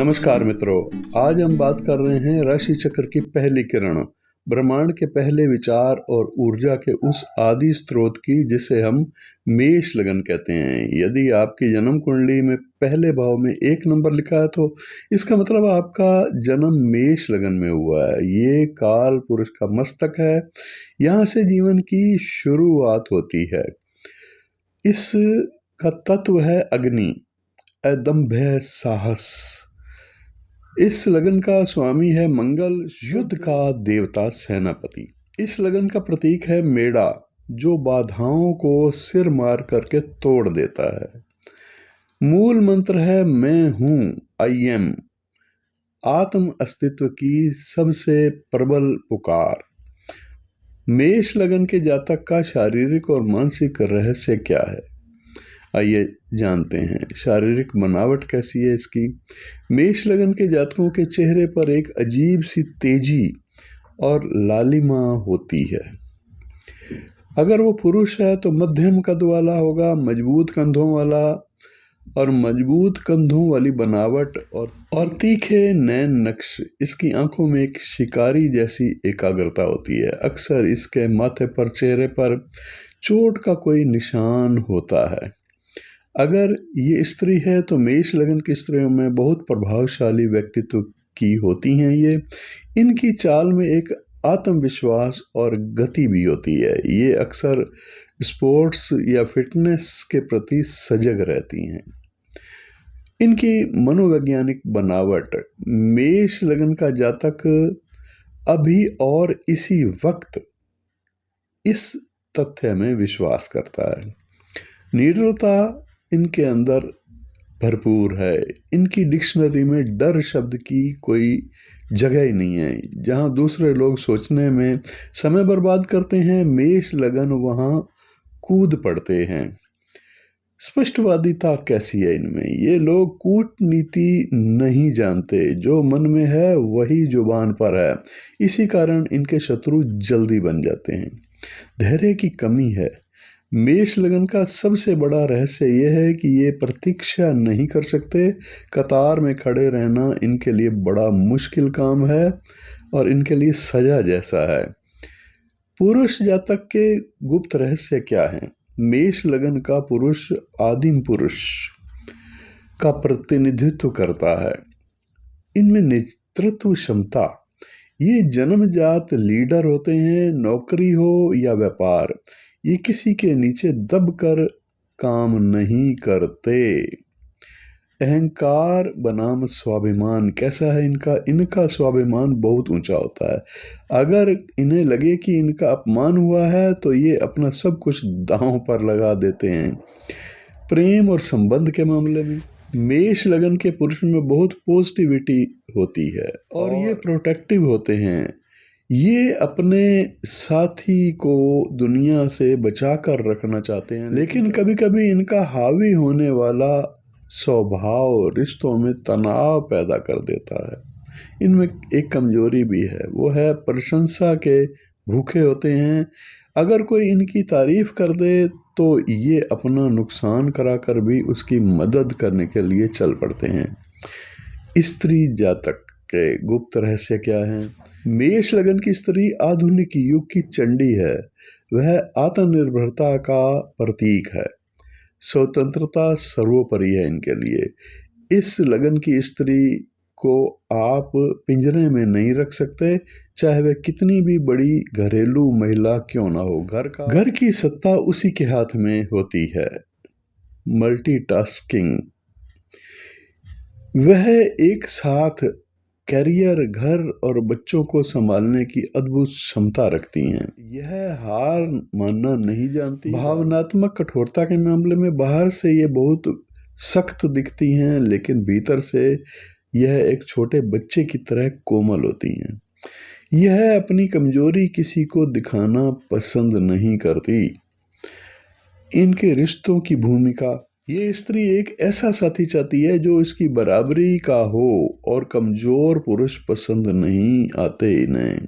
नमस्कार मित्रों, आज हम बात कर रहे हैं राशि चक्र की पहली किरण, ब्रह्मांड के पहले विचार और ऊर्जा के उस आदि स्रोत की जिसे हम मेष लगन कहते हैं। यदि आपकी जन्म कुंडली में पहले भाव में 1 नंबर लिखा है तो इसका मतलब आपका जन्म मेष लगन में हुआ है। ये काल पुरुष का मस्तक है, यहाँ से जीवन की शुरुआत होती है। इसका तत्व है अग्नि, अदम्भ है साहस। इस लगन का स्वामी है मंगल, युद्ध का देवता सेनापति। इस लगन का प्रतीक है मेढ़ा, जो बाधाओं को सिर मार करके तोड़ देता है। मूल मंत्र है मैं हूं, आई एम, आत्म अस्तित्व की सबसे प्रबल पुकार। मेष लगन के जातक का शारीरिक और मानसिक रहस्य क्या है, आइए जानते हैं। शारीरिक बनावट कैसी है इसकी। मेष लगन के जातकों के चेहरे पर एक अजीब सी तेजी और लालिमा होती है। अगर वो पुरुष है तो मध्यम कद वाला होगा, मजबूत कंधों वाला और मजबूत कंधों वाली बनावट और तीखे नैन नक्श। इसकी आंखों में एक शिकारी जैसी एकाग्रता होती है। अक्सर इसके माथे पर, चेहरे पर चोट का कोई निशान होता है। अगर ये स्त्री है तो मेष लगन की स्त्रियों में बहुत प्रभावशाली व्यक्तित्व की होती हैं। ये इनकी चाल में एक आत्मविश्वास और गति भी होती है। ये अक्सर स्पोर्ट्स या फिटनेस के प्रति सजग रहती हैं। इनकी मनोवैज्ञानिक बनावट, मेष लगन का जातक अभी और इसी वक्त इस तथ्य में विश्वास करता है। निडरता इनके अंदर भरपूर है। इनकी डिक्शनरी में डर शब्द की कोई जगह ही नहीं है। जहां दूसरे लोग सोचने में समय बर्बाद करते हैं, मेष लगन वहां कूद पड़ते हैं। स्पष्टवादिता कैसी है इनमें, ये लोग कूटनीति नहीं जानते, जो मन में है वही जुबान पर है। इसी कारण इनके शत्रु जल्दी बन जाते हैं। धैर्य की कमी है। मेष लगन का सबसे बड़ा रहस्य यह है कि ये प्रतीक्षा नहीं कर सकते। कतार में खड़े रहना इनके लिए बड़ा मुश्किल काम है और इनके लिए सजा जैसा है। पुरुष जातक के गुप्त रहस्य क्या हैं? मेष लगन का पुरुष आदिम पुरुष का प्रतिनिधित्व करता है। इनमें नेतृत्व क्षमता, ये जन्मजात लीडर होते हैं। नौकरी हो या व्यापार, ये किसी के नीचे दबकर काम नहीं करते। अहंकार बनाम स्वाभिमान कैसा है इनका स्वाभिमान बहुत ऊंचा होता है। अगर इन्हें लगे कि इनका अपमान हुआ है तो ये अपना सब कुछ दांव पर लगा देते हैं। प्रेम और संबंध के मामले में मेष लगन के पुरुष में बहुत पॉजिटिविटी होती है और ये प्रोटेक्टिव होते हैं। ये अपने साथी को दुनिया से बचाकर रखना चाहते हैं, लेकिन कभी कभी इनका हावी होने वाला स्वभाव रिश्तों में तनाव पैदा कर देता है। इनमें एक कमजोरी भी है, वो है प्रशंसा के भूखे होते हैं। अगर कोई इनकी तारीफ कर दे तो ये अपना नुकसान कराकर भी उसकी मदद करने के लिए चल पड़ते हैं। स्त्री जातक के गुप्त रहस्य क्या हैं? मेष लगन की स्त्री आधुनिक युग की चंडी है। वह आत्मनिर्भरता का प्रतीक है। स्वतंत्रता सर्वोपरि है इनके लिए। इस लगन की स्त्री को आप पिंजरे में नहीं रख सकते, चाहे वह कितनी भी बड़ी घरेलू महिला क्यों ना हो। घर की सत्ता उसी के हाथ में होती है। मल्टीटास्किंग, वह एक साथ कैरियर, घर और बच्चों को संभालने की अद्भुत क्षमता रखती हैं। यह हार मानना नहीं जानती। भावनात्मक कठोरता के मामले में बाहर से ये बहुत सख्त दिखती हैं, लेकिन भीतर से यह एक छोटे बच्चे की तरह कोमल होती हैं। यह अपनी कमजोरी किसी को दिखाना पसंद नहीं करती। इनके रिश्तों की भूमिका, ये स्त्री एक ऐसा साथी चाहती है जो इसकी बराबरी का हो और कमजोर पुरुष पसंद नहीं आते इन्हें।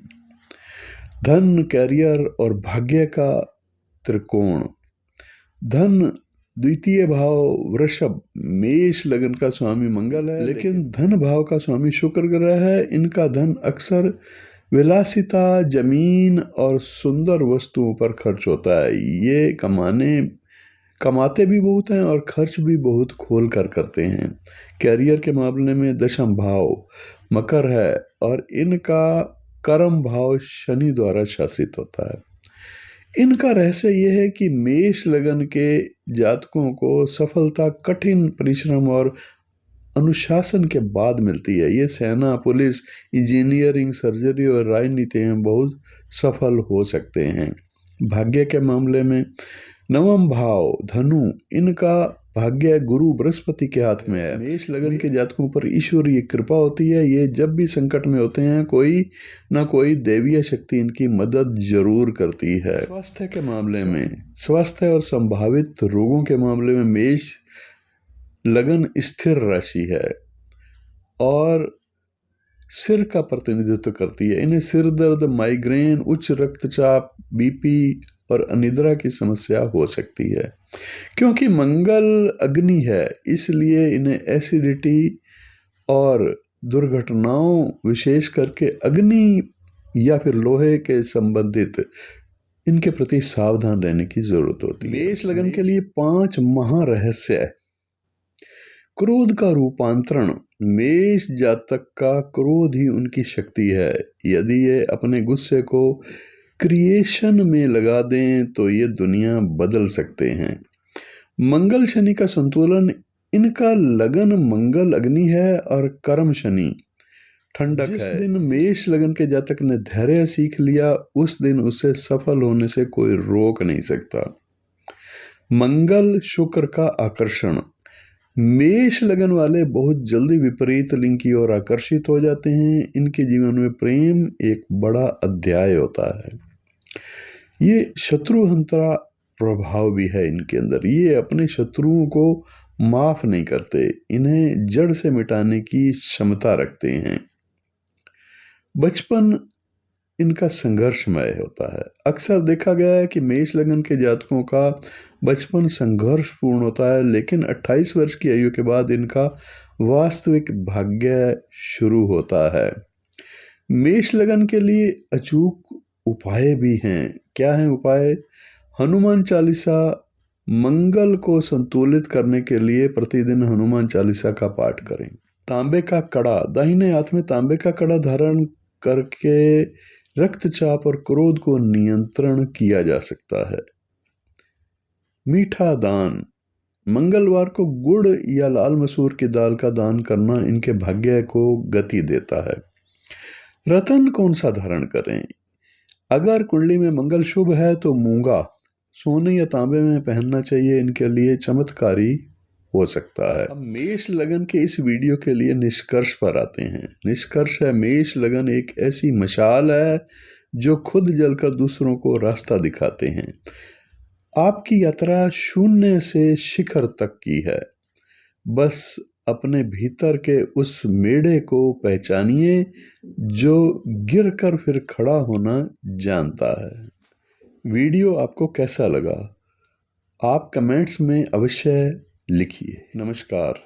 धन, कैरियर और भाग्य का त्रिकोण। धन द्वितीय भाव वृषभ, मेष लगन का स्वामी मंगल है, लेकिन धन भाव का स्वामी शुक्र ग्रह है। इनका धन अक्सर विलासिता, जमीन और सुंदर वस्तुओं पर खर्च होता है। ये कमाते भी बहुत हैं और खर्च भी बहुत खोल कर करते हैं। कैरियर के मामले में दशम भाव मकर है और इनका कर्म भाव शनि द्वारा शासित होता है। इनका रहस्य यह है कि मेष लगन के जातकों को सफलता कठिन परिश्रम और अनुशासन के बाद मिलती है। ये सेना, पुलिस, इंजीनियरिंग, सर्जरी और राजनीति में बहुत सफल हो सकते हैं। भाग्य के मामले में नवम भाव धनु, इनका भाग्य गुरु बृहस्पति के हाथ में है। मेष लगन के जातकों पर ईश्वरीय कृपा होती है। ये जब भी संकट में होते हैं कोई ना कोई दैवीय शक्ति इनकी मदद जरूर करती है। स्वास्थ्य के मामले में, स्वास्थ्य और संभावित रोगों के मामले में मेष लगन स्थिर राशि है और सिर का प्रतिनिधित्व करती है। इन्हें सिर दर्द, माइग्रेन, उच्च रक्तचाप, बीपी और अनिद्रा की समस्या हो सकती है। क्योंकि मंगल अग्नि है, इसलिए इन्हें एसिडिटी और दुर्घटनाओं, विशेष करके अग्नि या फिर लोहे के संबंधित, इनके प्रति सावधान रहने की जरूरत होती है। मेष लगन के लिए 5 महारहस्य है। क्रोध का रूपांतरण, मेष जातक का क्रोध ही उनकी शक्ति है। यदि ये अपने गुस्से को क्रिएशन में लगा दें तो ये दुनिया बदल सकते हैं। मंगल शनि का संतुलन, इनका लगन मंगल अग्नि है और कर्म शनि ठंडक है। जिस दिन मेष लगन के जातक ने धैर्य सीख लिया, उस दिन उसे सफल होने से कोई रोक नहीं सकता। मंगल शुक्र का आकर्षण, मेष लगन वाले बहुत जल्दी विपरीत लिंग की ओर आकर्षित हो जाते हैं। इनके जीवन में प्रेम एक बड़ा अध्याय होता है। ये शत्रुहंतरा प्रभाव भी है इनके अंदर। ये अपने शत्रुओं को माफ नहीं करते, इन्हें जड़ से मिटाने की क्षमता रखते हैं। बचपन इनका संघर्षमय होता है। अक्सर देखा गया है कि मेष लगन के जातकों का बचपन संघर्षपूर्ण होता है, लेकिन 28 वर्ष की आयु के बाद इनका वास्तविक भाग्य शुरू होता है। मेष लगन के लिए अचूक उपाय भी हैं। क्या है उपाय? हनुमान चालीसा, मंगल को संतुलित करने के लिए प्रतिदिन हनुमान चालीसा का पाठ करें। तांबे का कड़ा, दाहिने हाथ में तांबे का कड़ा धारण करके रक्तचाप और क्रोध को नियंत्रण किया जा सकता है। मीठा दान, मंगलवार को गुड़ या लाल मसूर की दाल का दान करना इनके भाग्य को गति देता है। रतन कौन सा धारण करें? अगर कुंडली में मंगल शुभ है तो मूंगा सोने या तांबे में पहनना चाहिए, इनके लिए चमत्कारी हो सकता है। अब मेष लगन के इस वीडियो के लिए निष्कर्ष पर आते हैं। निष्कर्ष है, मेष लगन एक ऐसी मशाल है जो खुद जलकर दूसरों को रास्ता दिखाते हैं। आपकी यात्रा शून्य से शिखर तक की है। बस अपने भीतर के उस मेढ़े को पहचानिए जो गिरकर फिर खड़ा होना जानता है। वीडियो आपको कैसा लगा? आप कमेंट्स में अवश्य लिखिए। नमस्कार।